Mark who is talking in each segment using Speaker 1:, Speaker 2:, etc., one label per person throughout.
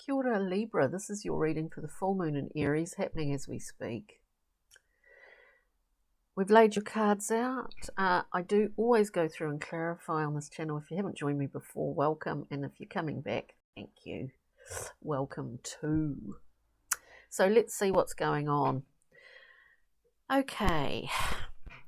Speaker 1: Kia ora, Libra. This is your reading for the full moon in Aries, happening as we speak. We've laid your cards out. I do always go through and clarify on this channel. If you haven't joined me before, welcome. And if you're coming back, thank you. Welcome too. So let's see what's going on. Okay.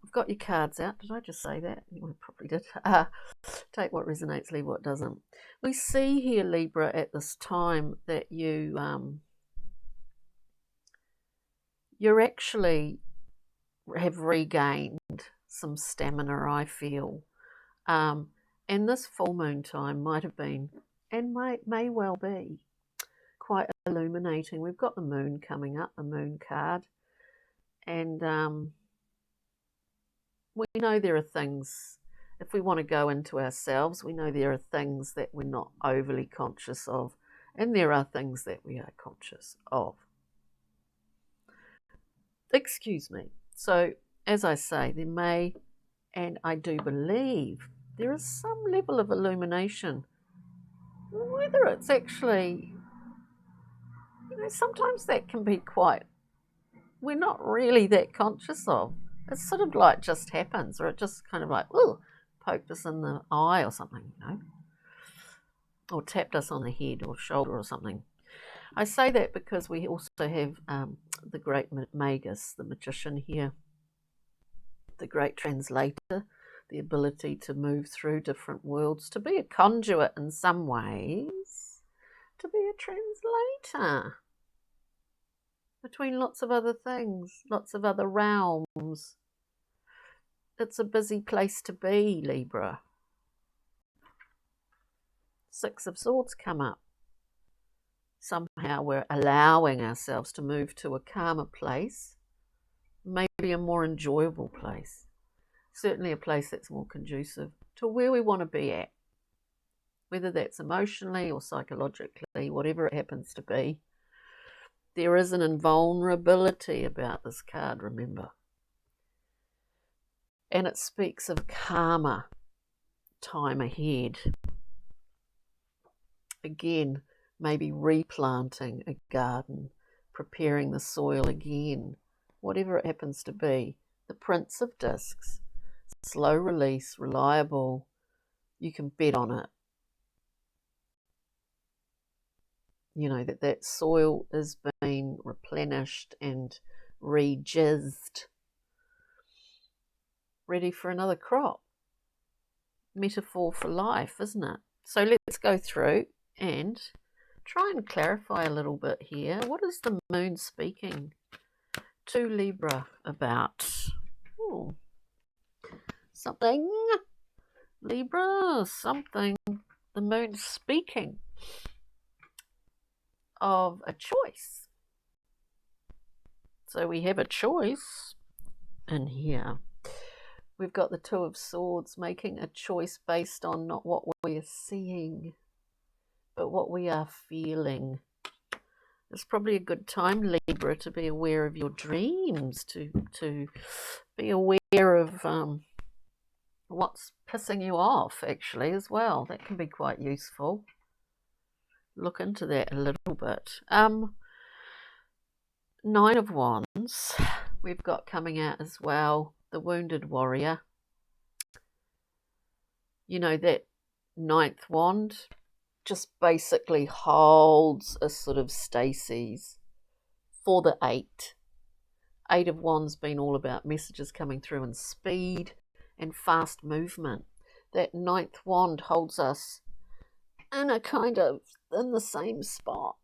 Speaker 1: I've got your cards out. Did I just say that? I probably did. Take what resonates, leave what doesn't. We see here, Libra, at this time that you're actually have regained some stamina, I feel. And this full moon time might have been, and may well be, quite illuminating. We've got the moon coming up, the moon card. And we know there are things, if we want to go into ourselves, we know there are things that we're not overly conscious of, and there are things that we are conscious of. Excuse me. So, as I say, there may, and I do believe, there is some level of illumination. Whether it's actually, sometimes that can be quite, we're not really that conscious of. It's sort of like just happens, or it just kind of like, ooh, poked us in the eye or something, or tapped us on the head or shoulder or something. I say that because we also have the great magus, the magician here, the great translator, the ability to move through different worlds, to be a conduit in some ways, to be a translator between lots of other things, lots of other realms. It's a busy place to be, Libra. Six of Swords come up. Somehow we're allowing ourselves to move to a calmer place, maybe a more enjoyable place, certainly a place that's more conducive to where we want to be at, whether that's emotionally or psychologically, whatever it happens to be. There is an invulnerability about this card, remember. And it speaks of calmer time ahead. Again, maybe replanting a garden, preparing the soil again, whatever it happens to be. The Prince of Discs, slow release, reliable, you can bet on it. That soil is being replenished and rejizzed, ready for another crop. Metaphor for life, isn't it? So let's go through and try and clarify a little bit here. What is the moon speaking to Libra about? Ooh. Something. Libra, something. The moon's speaking of a choice. So we have a choice in here. We've got the Two of Swords, making a choice based on not what we are seeing, but what we are feeling. It's probably a good time, Libra, to be aware of your dreams, to be aware of what's pissing you off, actually, as well. That can be quite useful. Look into that a little bit. Nine of Wands, we've got coming out as well. The Wounded Warrior. That ninth wand just basically holds a sort of stasis for the eight. Eight of Wands being all about messages coming through and speed and fast movement. That ninth wand holds us in the same spot.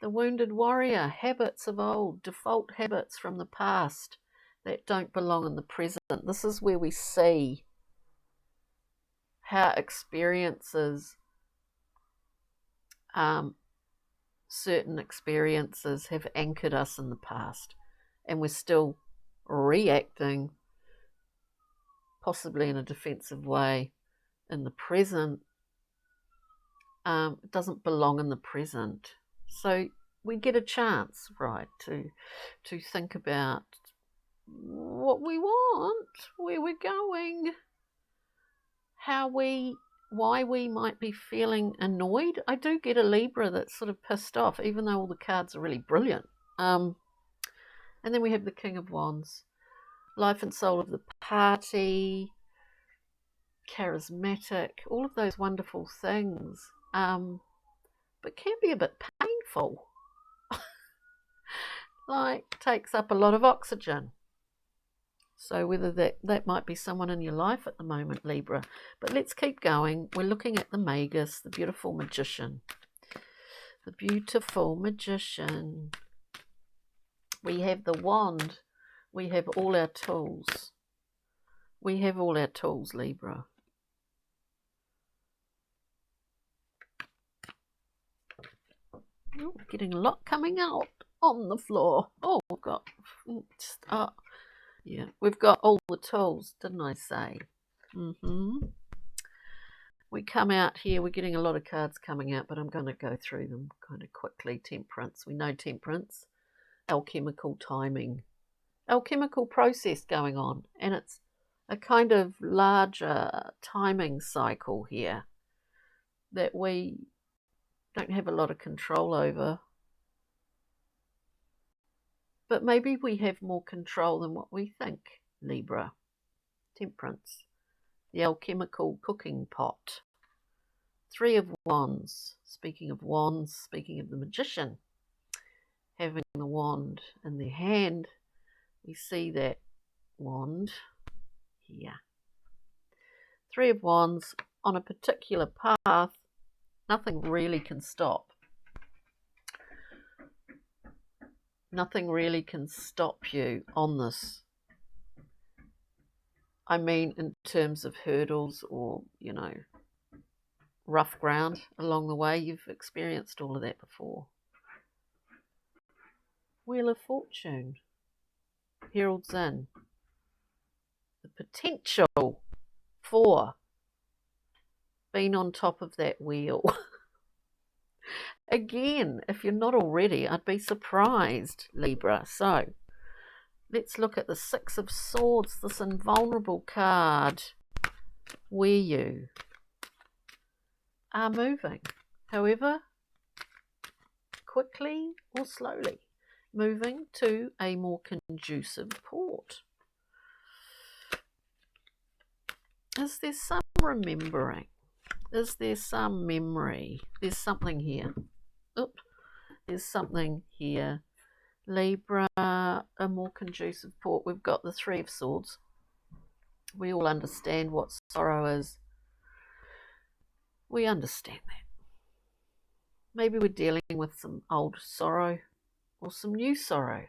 Speaker 1: The Wounded Warrior, habits of old, default habits from the past that don't belong in the present. This is where we see how experiences, certain experiences have anchored us in the past, and we're still reacting, possibly in a defensive way, in the present. It doesn't belong in the present. So we get a chance, right, to think about what we want, where we're going, how we why we might be feeling annoyed. I do get a Libra that's sort of pissed off, even though all the cards are really brilliant. And then we have the King of Wands, life and soul of the party, charismatic, all of those wonderful things, but can be a bit painful. Like, takes up a lot of oxygen. So whether that might be someone in your life at the moment, Libra. But let's keep going. We're looking at the Magus, the beautiful magician. The beautiful magician. We have the wand. We have all our tools. We have all our tools, Libra. Oh, getting a lot coming out on the floor. Oh, we've got... yeah, we've got all the tools, didn't I say? We come out here, we're getting a lot of cards coming out, but I'm going to go through them kind of quickly. Temperance, we know temperance. Alchemical timing. Alchemical process going on, and it's a kind of larger timing cycle here that we don't have a lot of control over. But maybe we have more control than what we think, Libra. Temperance. The alchemical cooking pot. Three of Wands. Speaking of wands, speaking of the magician, having the wand in their hand, we see that wand here. Three of Wands on a particular path, nothing really can stop. Nothing really can stop you on this. I mean, in terms of hurdles or, rough ground along the way. You've experienced all of that before. Wheel of Fortune heralds in the potential for being on top of that wheel. Again, if you're not already, I'd be surprised, Libra. So let's look at the Six of Swords, this invulnerable card, where you are moving, however, quickly or slowly, moving to a more conducive port. Is there some remembering? Is there some memory? There's something here. Oop, there's something here. Libra, a more conducive port. We've got the Three of Swords. We all understand what sorrow is. We understand that. Maybe we're dealing with some old sorrow or some new sorrow.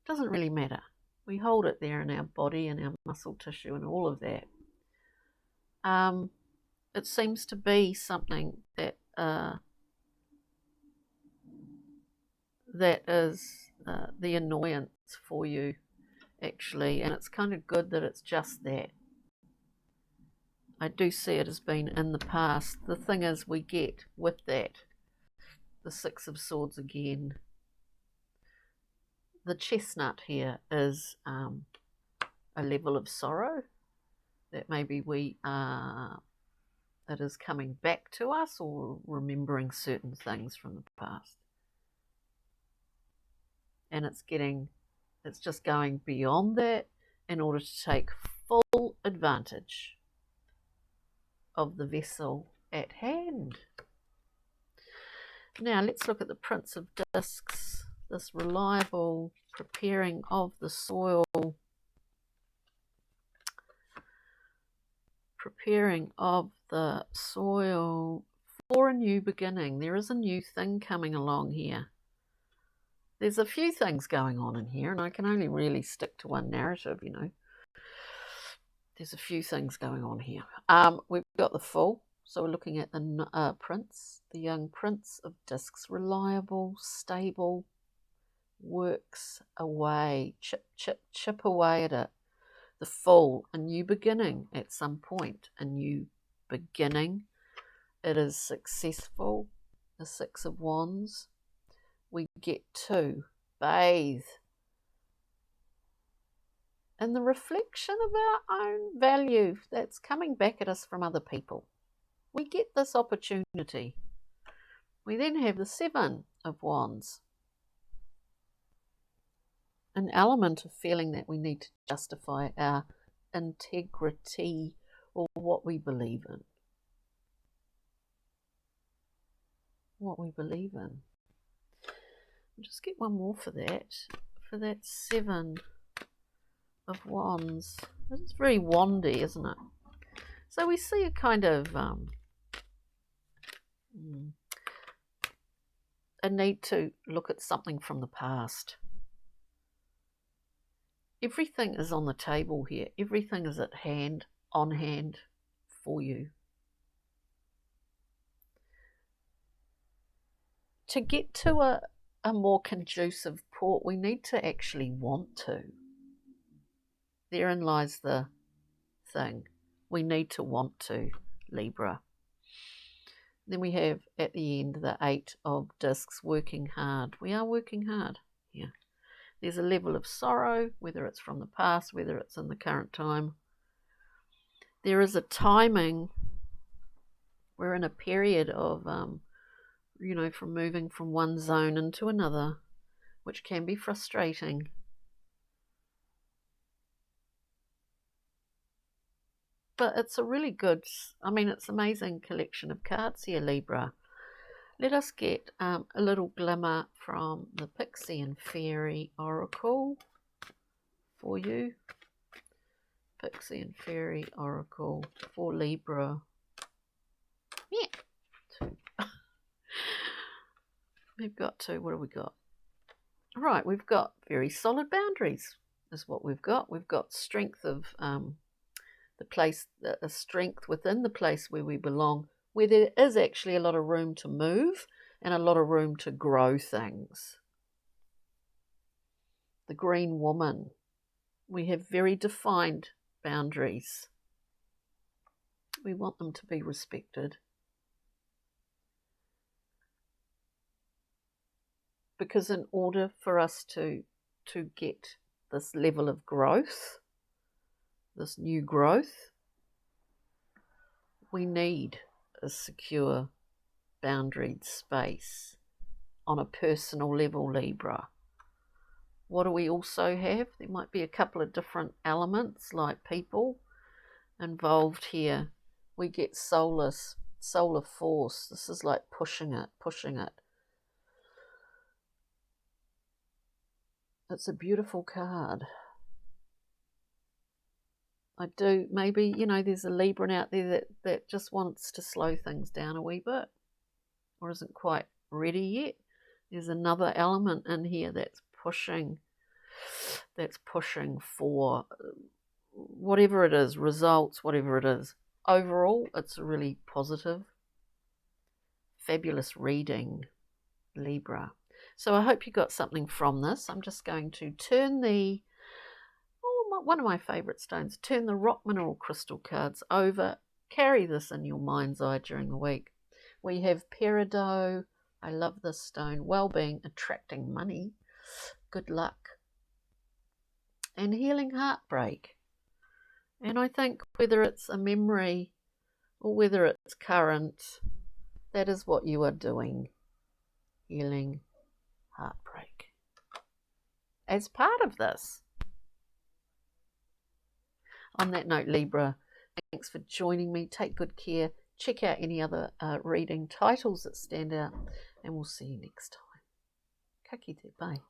Speaker 1: Doesn't really matter. We hold it there in our body and our muscle tissue and all of that. It seems to be something that that is the annoyance for you, actually, and it's kind of good that it's just that. I do see it as being in the past. The thing is, we get with that the Six of Swords again. The chestnut here is a level of sorrow that maybe it is coming back to us or remembering certain things from the past. And it's just going beyond that in order to take full advantage of the vessel at hand. Now let's look at the Prince of Discs, this reliable preparing of the soil, preparing of the soil for a new beginning. There is a new thing coming along here. There's a few things going on in here, and I can only really stick to one narrative, There's a few things going on here. We've got the Fool, so we're looking at the Prince, the young Prince of Discs, reliable, stable, works away, chip away at it. The Fool, a new beginning at some point, a new beginning. It is successful. The Six of Wands. We get to bathe in the reflection of our own value that's coming back at us from other people. we get this opportunity. We then have the Seven of Wands. An element of feeling that we need to justify our integrity or what we believe in. What we believe in. I'll just get one more for that. For that Seven of Wands. It's very wandy, isn't it? So we see a kind of a need to look at something from the past. Everything is on the table here. Everything is at hand, on hand for you. To get to a more conducive port, we need to actually want to. Therein lies the thing. We need to want to, Libra. Then we have at the end the Eight of Discs, working hard. We are working hard here. There's a level of sorrow, whether it's from the past, whether it's in the current time. There is a timing. We're in a period of, from moving from one zone into another, which can be frustrating. But it's a really good, it's an amazing collection of cards here, Libra. Let us get a little glimmer from the Pixie and Fairy Oracle for you. Pixie and Fairy Oracle for Libra. Yeah. Two. We've got two. What have we got? Right, we've got very solid boundaries is what we've got. We've got strength of the place, a strength within the place where we belong, where there is actually a lot of room to move and a lot of room to grow things. The Green Woman. We have very defined boundaries. We want them to be respected. Because in order for us to get this level of growth, this new growth, we need a secure boundaried space on a personal level, Libra. What do we also have? There might be a couple of different elements like people involved here. We get solar force. This is like pushing it. It's a beautiful card. I do, maybe, there's a Libran out there that just wants to slow things down a wee bit or isn't quite ready yet. There's another element in here that's pushing for whatever it is, results, whatever it is. Overall, it's a really positive, fabulous reading, Libra. So I hope you got something from this. I'm just going to turn one of my favourite stones, turn the rock mineral crystal cards over. Carry this in your mind's eye during the week. We have peridot. I love this stone. Well-being, attracting money, good luck, and healing heartbreak. And I think whether it's a memory or whether it's current, that is what you are doing, healing heartbreak as part of this. On that note, Libra, thanks for joining me. Take good care. Check out any other reading titles that stand out, and we'll see you next time. Ka kite, bye.